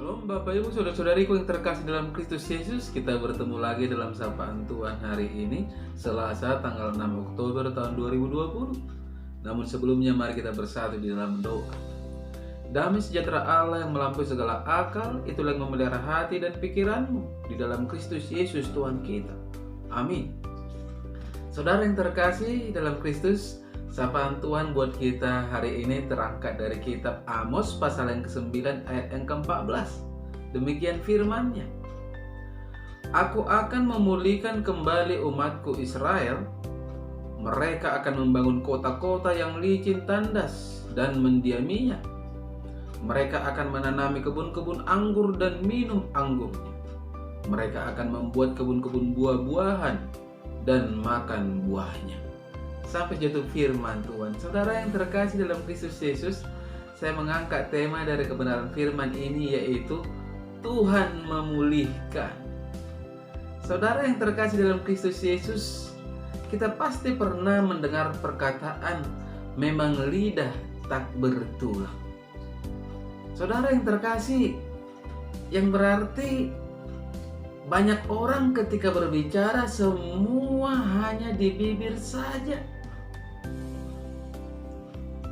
Shalom Bapak Ibu Saudara-saudariku yang terkasih dalam Kristus Yesus. Kita bertemu lagi dalam Sapaan Tuhan hari ini, Selasa tanggal 6 Oktober tahun 2020. Namun sebelumnya mari kita bersatu di dalam doa. Damai sejahtera Allah yang melampaui segala akal, itulah yang memelihara hati dan pikiranmu di dalam Kristus Yesus Tuhan kita. Amin. Saudara yang terkasih dalam Kristus, Sapaan Tuhan buat kita hari ini terangkat dari kitab Amos pasal yang ke-9 ayat yang ke-14. Demikian firman-Nya. Aku akan memulihkan kembali umatku Israel. Mereka akan membangun kota-kota yang licin tandas dan mendiaminya. Mereka akan menanami kebun-kebun anggur dan minum anggurnya. Mereka akan membuat kebun-kebun buah-buahan dan makan buahnya. Sampai jatuh firman Tuhan. Saudara yang terkasih dalam Kristus Yesus, saya mengangkat tema dari kebenaran firman ini, yaitu Tuhan memulihkan. Saudara yang terkasih dalam Kristus Yesus, kita pasti pernah mendengar perkataan memang lidah tak bertulang. Saudara yang terkasih, yang berarti banyak orang ketika berbicara semua hanya di bibir saja.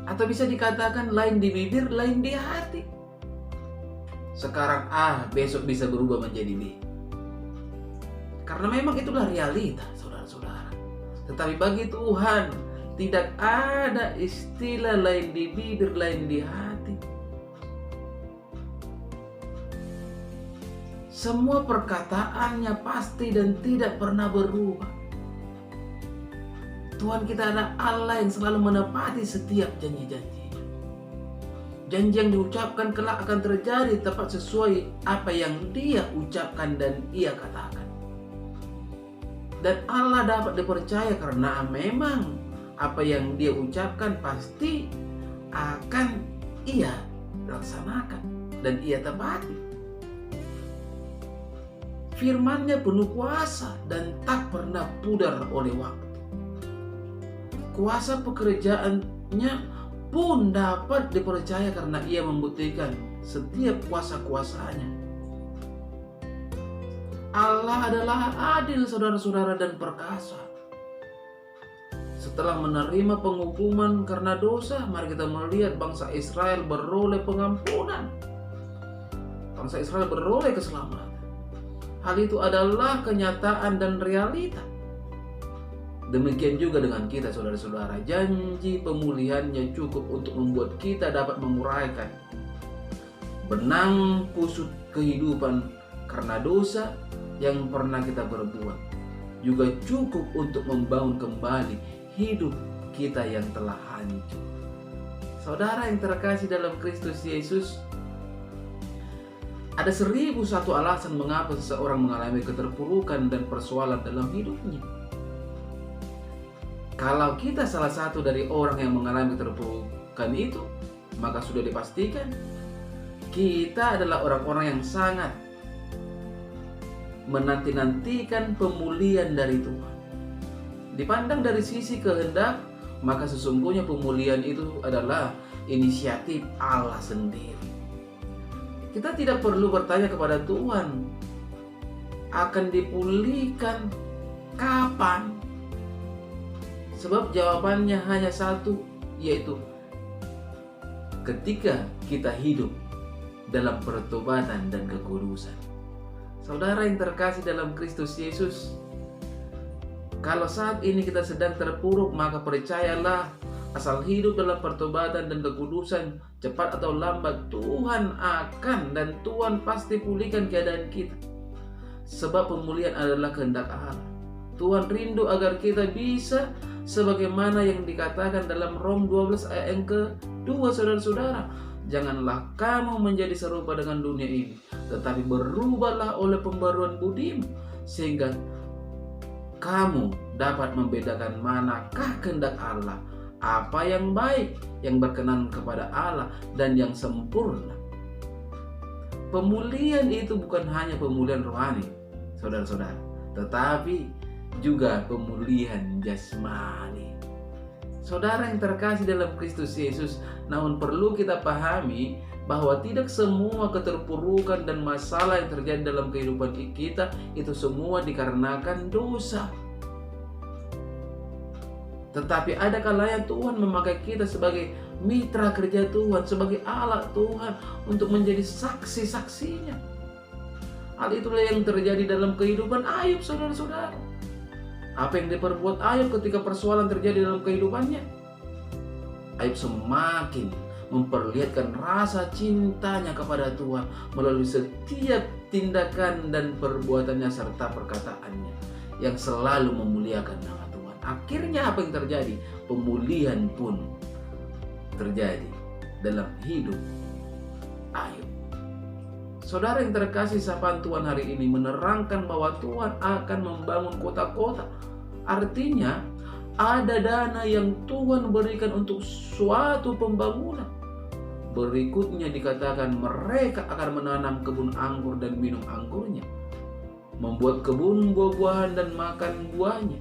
Atau bisa dikatakan lain di bibir, lain di hati. Sekarang A, besok bisa berubah menjadi B. Karena memang itulah realita, saudara-saudara. Tetapi bagi Tuhan, tidak ada istilah lain di bibir, lain di hati. Semua perkataannya pasti dan tidak pernah berubah. Tuhan kita adalah Allah yang selalu menepati setiap janji-janji. Janji yang diucapkan kelak akan terjadi tepat sesuai apa yang Dia ucapkan dan Ia katakan. Dan Allah dapat dipercaya karena memang apa yang Dia ucapkan pasti akan Ia laksanakan dan Ia tepati. Firman-Nya penuh kuasa dan tak pernah pudar oleh waktu. Kuasa pekerjaannya pun dapat dipercaya karena Ia membuktikan setiap kuasa-kuasanya. Allah adalah adil, saudara-saudara, dan perkasa. Setelah menerima penghukuman karena dosa, mari kita melihat bangsa Israel beroleh pengampunan. Bangsa Israel beroleh keselamatan. Hal itu adalah kenyataan dan realita. Demikian juga dengan kita, saudara-saudara. Janji pemulihannya cukup untuk membuat kita dapat menguraikan benang kusut kehidupan karena dosa yang pernah kita berbuat. Juga cukup untuk membangun kembali hidup kita yang telah hancur. Saudara yang terkasih dalam Kristus Yesus, ada 1001 alasan mengapa seseorang mengalami keterpurukan dan persoalan dalam hidupnya. Kalau kita salah satu dari orang yang mengalami keterpurukan itu, maka sudah dipastikan kita adalah orang-orang yang sangat menanti-nantikan pemulihan dari Tuhan. Dipandang dari sisi kehendak, maka sesungguhnya pemulihan itu adalah inisiatif Allah sendiri. Kita tidak perlu bertanya kepada Tuhan akan dipulihkan kapan. Sebab jawabannya hanya satu, yaitu ketika kita hidup dalam pertobatan dan kekudusan. Saudara yang terkasih dalam Kristus Yesus, kalau saat ini kita sedang terpuruk, maka percayalah, asal hidup dalam pertobatan dan kekudusan, cepat atau lambat Tuhan akan dan Tuhan pasti pulihkan keadaan kita. Sebab pemulihan adalah kehendak Allah. Tuhan rindu agar kita bisa sebagaimana yang dikatakan dalam Rom 12 ayat yang ke-2, saudara-saudara. Janganlah kamu menjadi serupa dengan dunia ini, tetapi berubahlah oleh pembaruan budimu, sehingga kamu dapat membedakan manakah kehendak Allah, apa yang baik, yang berkenan kepada Allah, dan yang sempurna. Pemulihan itu bukan hanya pemulihan rohani, saudara-saudara, tetapi juga pemulihan jasmani. Saudara yang terkasih dalam Kristus Yesus, namun perlu kita pahami bahwa tidak semua keterpurukan dan masalah yang terjadi dalam kehidupan kita itu semua dikarenakan dosa. Tetapi ada kalanya Tuhan memakai kita sebagai mitra kerja Tuhan, sebagai alat Tuhan untuk menjadi saksi-saksinya. Hal itulah yang terjadi dalam kehidupan Ayub, saudara-saudara. Apa yang diperbuat Ayub ketika persoalan terjadi dalam kehidupannya? Ayub semakin memperlihatkan rasa cintanya kepada Tuhan melalui setiap tindakan dan perbuatannya serta perkataannya yang selalu memuliakan nama Tuhan. Akhirnya apa yang terjadi? Pemulihan pun terjadi dalam hidup Ayub. Saudara yang terkasih, sapaan Tuhan hari ini menerangkan bahwa Tuhan akan membangun kota-kota. Artinya ada dana yang Tuhan berikan untuk suatu pembangunan. Berikutnya dikatakan mereka akan menanam kebun anggur dan minum anggurnya, membuat kebun buah-buahan dan makan buahnya.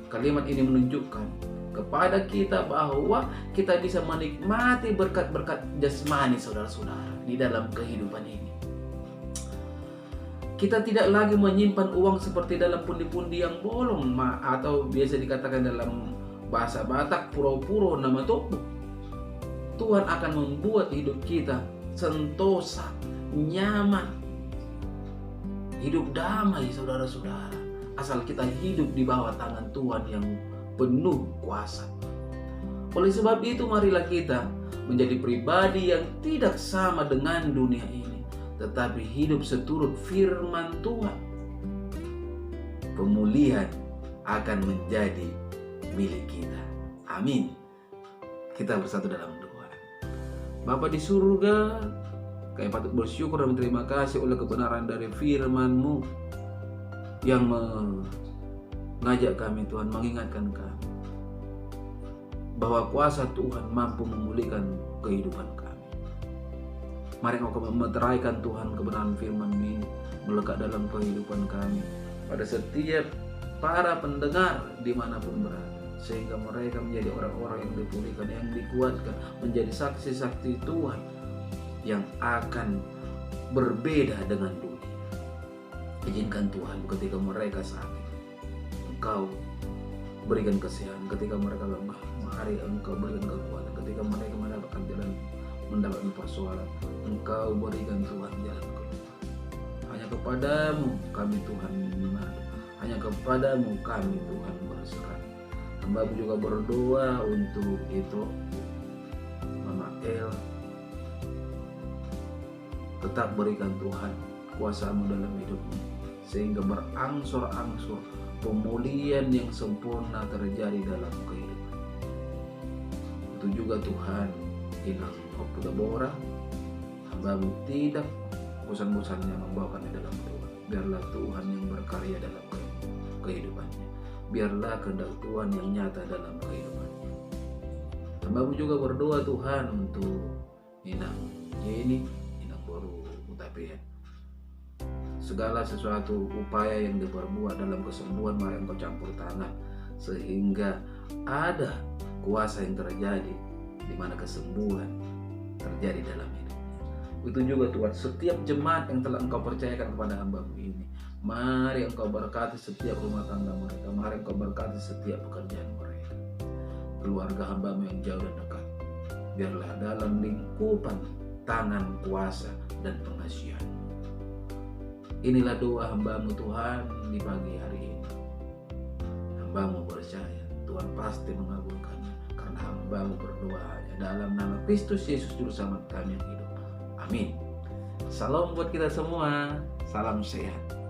Kalimat ini menunjukkan kepada kita bahwa kita bisa menikmati berkat-berkat jasmani, saudara-saudara, di dalam kehidupan ini. Kita tidak lagi menyimpan uang seperti dalam pundi-pundi yang bolong, atau biasa dikatakan dalam bahasa Batak puro-puro nama topo. Tuhan akan membuat hidup kita sentosa, nyaman, hidup damai, saudara-saudara, asal kita hidup di bawah tangan Tuhan yang penuh kuasa. Oleh sebab itu, marilah kita menjadi pribadi yang tidak sama dengan dunia ini, tetapi hidup seturut firman Tuhan. Pemulihan akan menjadi milik kita. Amin. Kita bersatu dalam doa. Bapa di surga, kami patut bersyukur dan berterima kasih oleh kebenaran dari firman-Mu yang mengajak kami, Tuhan, mengingatkan kami bahwa kuasa Tuhan mampu memulihkan kehidupan kami. Mari Engkau memeteraikan Tuhan kebenaran firman-Mu ini melekat dalam kehidupan kami pada setiap para pendengar dimanapun berada, sehingga mereka menjadi orang-orang yang dipulihkan, yang dikuatkan, menjadi saksi-saksi Tuhan yang akan berbeda dengan dunia. Izinkan Tuhan ketika mereka sakit, Engkau berikan kesehatan. Ketika mereka lemah, mari Engkau berikan kekuatan. Ketika mereka mendapatkan persoalan, Engkau berikan Tuhan jalan keluar. Hanya kepadamu kami Tuhan mengadu, hanya kepadamu kami Tuhan berserah. Hamba juga berdoa untuk itu Mama El, tetap berikan Tuhan kuasa-Mu dalam hidupnya, sehingga berangsur-angsur pemulihan yang sempurna terjadi dalam kehidupan. Itu juga Tuhan, Inang Opudabora, Hamba-Mu tidak bosan-bosannya membawakannya dalam doa. Biarlah Tuhan yang berkarya dalam kehidupannya. Biarlah kehendak Tuhan yang nyata dalam kehidupannya. Hamba-Mu juga berdoa Tuhan untuk Inang Yeni, Inang Boru Utapia. Segala sesuatu upaya yang diperbuat dalam kesembuhan, mari Engkau campur tangan, sehingga ada kuasa yang terjadi di mana kesembuhan terjadi dalam hidupnya. Itu juga Tuhan, setiap jemaat yang telah Engkau percayakan kepada hamba-Mu ini, mari Engkau berkati setiap rumah tangga mereka, mari Engkau berkati setiap pekerjaan mereka, keluarga hamba-Mu yang jauh dan dekat. Biarlah dalam lingkupan tangan kuasa dan pengasihan. Inilah doa hamba-Mu Tuhan di pagi hari ini. Hamba-Mu percaya Tuhan pasti mengabulkannya, karena hamba-Mu berdoa hanya dalam nama Kristus Yesus Juru Selamat kami yang hidup. Amin. Salam buat kita semua. Salam sehat.